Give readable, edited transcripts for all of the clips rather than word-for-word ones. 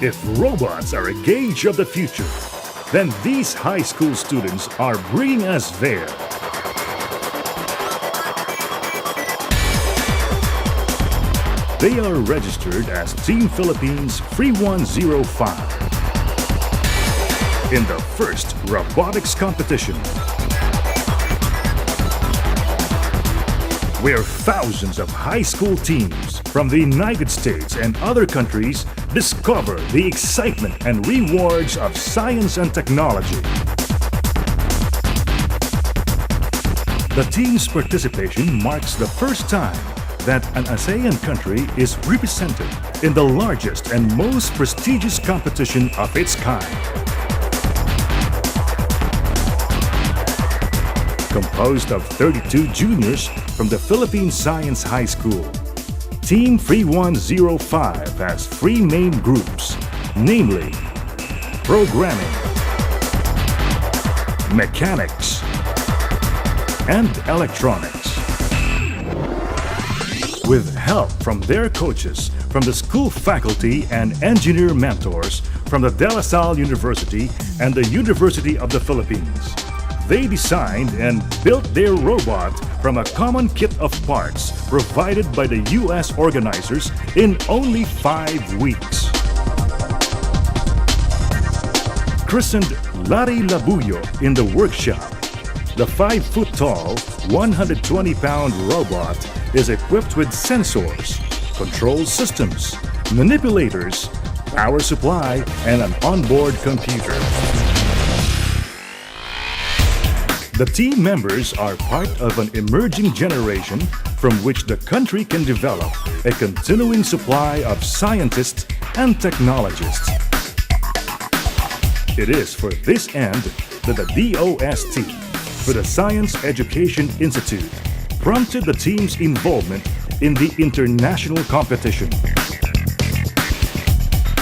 If robots are a gauge of the future, then these high school students are bringing us there. They are registered as Team Philippines 3105 in the first robotics competition, where thousands of high school teams from the United States and other countries discover the excitement and rewards of science and technology. The team's participation marks the first time that an ASEAN country is represented in the largest and most prestigious competition of its kind. Composed of 32 juniors from the Philippine Science High School, Team 3105 has three main groups, namely Programming, Mechanics, and Electronics. With help from their coaches from the school faculty and engineer mentors from the De La Salle University and the University of the Philippines, they designed and built their robot from a common kit of parts provided by the U.S. organizers in only 5 weeks. Christened Larry Labuyo in the workshop, the 5-foot-tall, 120-pound robot is equipped with sensors, control systems, manipulators, power supply, and an onboard computer. The team members are part of an emerging generation from which the country can develop a continuing supply of scientists and technologists. It is for this end that the DOST, for the Science Education Institute, prompted the team's involvement in the international competition.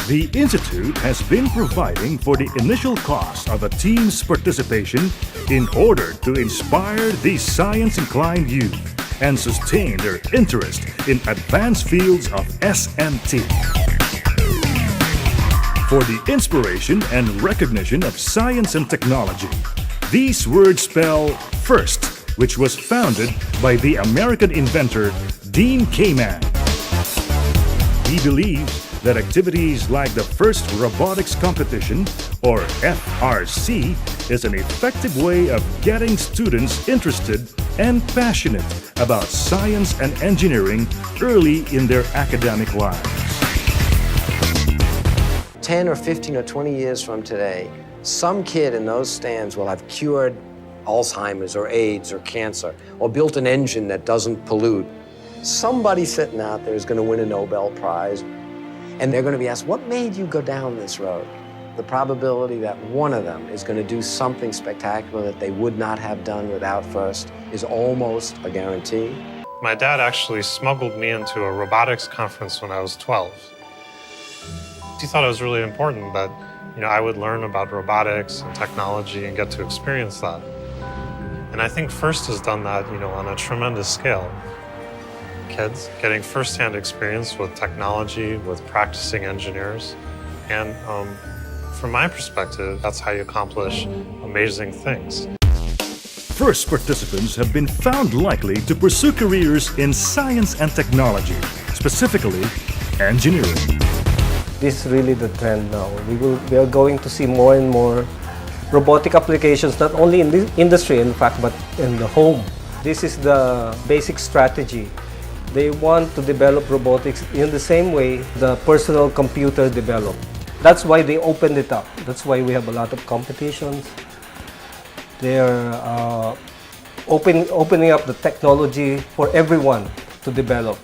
The Institute has been providing for the initial cost of a team's participation in order to inspire these science-inclined youth and sustain their interest in advanced fields of SMT. For the inspiration and recognition of science and technology, these words spell FIRST, which was founded by the American inventor Dean Kamen. He believes that activities like the first robotics competition, or FRC, is an effective way of getting students interested and passionate about science and engineering early in their academic lives. 10 or 15 or 20 years from today, some kid in those stands will have cured Alzheimer's or AIDS or cancer, or built an engine that doesn't pollute. Somebody sitting out there is going to win a Nobel Prize, and they're going to be asked, what made you go down this road? The probability that one of them is going to do something spectacular that they would not have done without FIRST is almost a guarantee. My dad actually smuggled me into a robotics conference when I was 12. He thought it was really important that I would learn about robotics and technology and get to experience that. And I think FIRST has done that on a tremendous scale. Kids getting firsthand experience with technology, with practicing engineers. And from my perspective, that's how you accomplish amazing things. FIRST participants have been found likely to pursue careers in science and technology, specifically engineering. This is really the trend now. We are going to see more and more robotic applications, not only in the industry, in fact, but in the home. This is the basic strategy. They want to develop robotics in the same way the personal computer developed. That's why they opened it up. That's why we have a lot of competitions. They're opening up the technology for everyone to develop.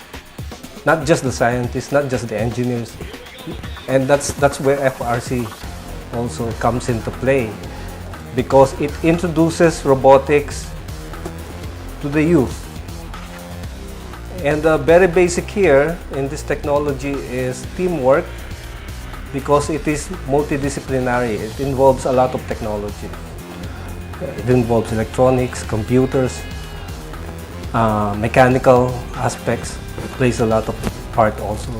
Not just the scientists, not just the engineers. And that's where FRC also comes into play, because it introduces robotics to the youth. And the very basic here in this technology is teamwork, because it is multidisciplinary. It involves a lot of technology. It involves electronics, computers, mechanical aspects. It plays a lot of part also.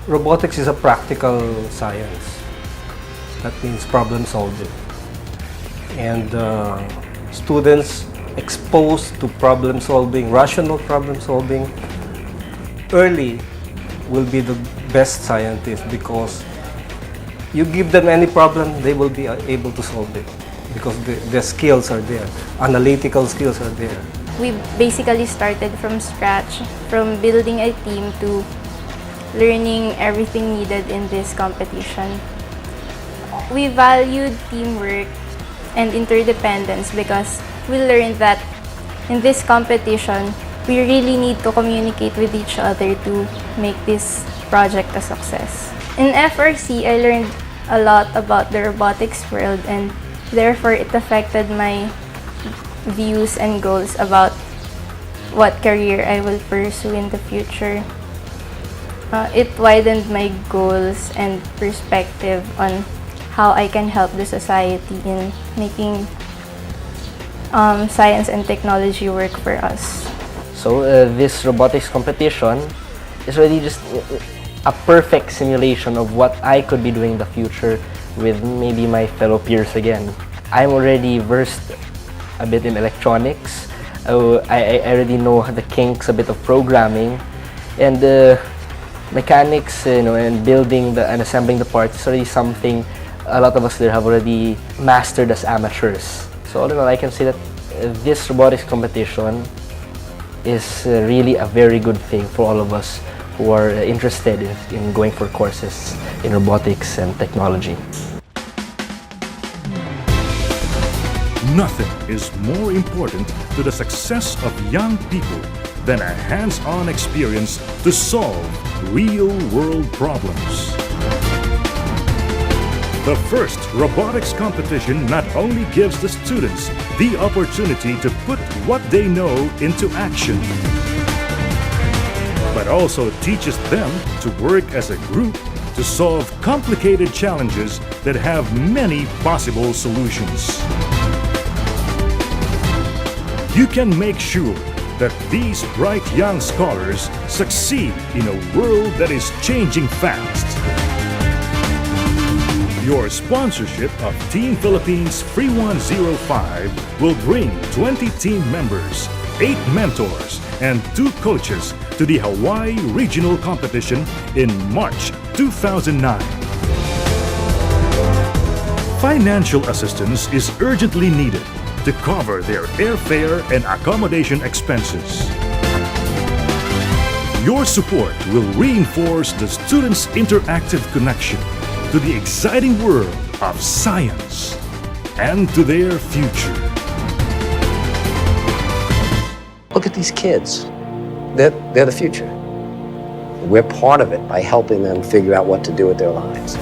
Robotics is a practical science. That means problem solving. And students exposed to problem solving, rational problem solving, early will be the best scientists, because you give them any problem, they will be able to solve it because the skills are there, analytical skills are there. We basically started from scratch, from building a team to learning everything needed in this competition. We valued teamwork and interdependence because we learned that in this competition, we really need to communicate with each other to make this project a success. In FRC, I learned a lot about the robotics world, and therefore it affected my views and goals about what career I will pursue in the future. It widened my goals and perspective on how I can help the society in making science and technology work for us. So this robotics competition is really just a perfect simulation of what I could be doing in the future with maybe my fellow peers again. I'm already versed a bit in electronics. I already know the kinks, a bit of programming, and mechanics, and building and assembling the parts is already something a lot of us there have already mastered as amateurs. So all in all, I can say that this robotics competition is really a very good thing for all of us who are interested in going for courses in robotics and technology. Nothing is more important to the success of young people than a hands-on experience to solve real-world problems. The first robotics competition not only gives the students the opportunity to put what they know into action, but also teaches them to work as a group to solve complicated challenges that have many possible solutions. You can make sure that these bright young scholars succeed in a world that is changing fast. Your sponsorship of Team Philippines Free 105 will bring 20 team members, 8 mentors, and 2 coaches to the Hawaii Regional Competition in March 2009. Financial assistance is urgently needed to cover their airfare and accommodation expenses. Your support will reinforce the students' interactive connection to the exciting world of science and to their future. Look at these kids. They're the future. We're part of it by helping them figure out what to do with their lives.